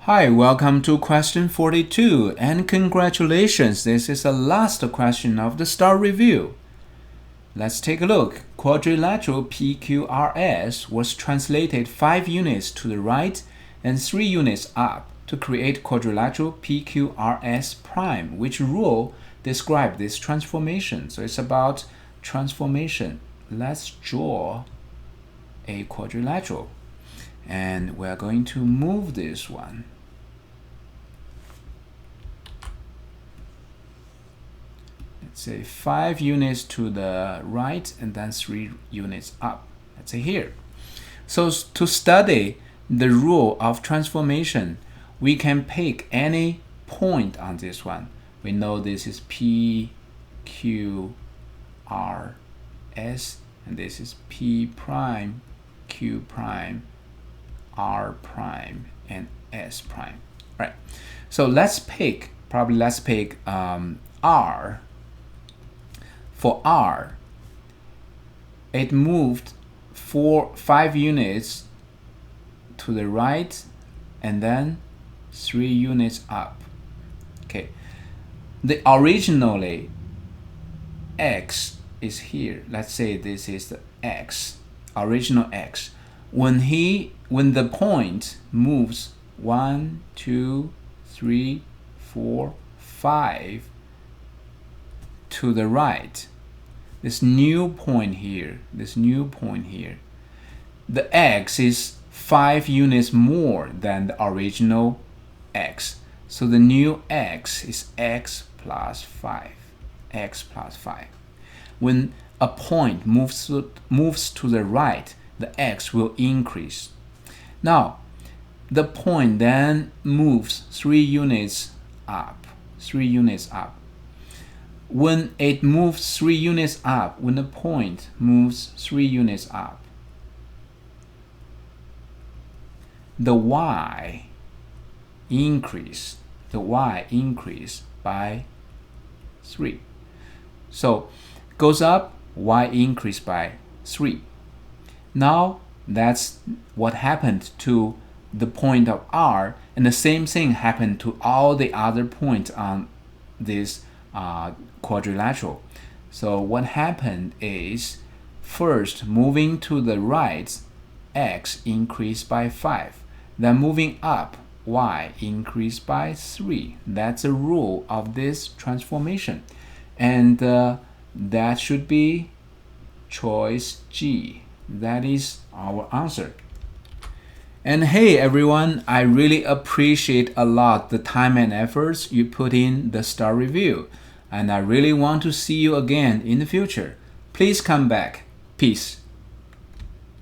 Hi, welcome to question 42, and congratulations, this is the last question of the STARR review. Let's take a look. Quadrilateral PQRS was translated 5 units to the right and 3 units up to create quadrilateral PQRS prime. Which rule describes this transformation? So it's about transformation. Let's draw a quadrilateral. And we're going to move this one. Let's say 5 units to the right and then 3 units up. Let's say here. So to study the rule of transformation, we can pick any point on this one. We know this is P, Q, R, S, and this is P prime, Q prime, R prime, and S prime. Right. So let's pick R. For R, it moved 5 units to the right and then 3 units up. Okay. The originally X is here. Let's say this is the X, original X. When the point moves 1, 2, 3, 4, 5 to the right, this new point here, the X is 5 units more than the original X. So the new X is X plus 5. When a point moves to the right, the X will increase. Now, the point then moves 3 units up. When it moves 3 units up, when the point moves 3 units up, the y increase by 3. So goes up, y increase by 3. Now that's what happened to the point of R, and the same thing happened to all the other points on this quadrilateral. So what happened is, first moving to the right, X increased by 5. Then moving up, Y increased by 3. That's the rule of this transformation. And that should be choice G. That is our answer. And hey everyone, I really appreciate a lot the time and efforts you put in the STARR review. And I really want to see you again in the future. Please come back. Peace.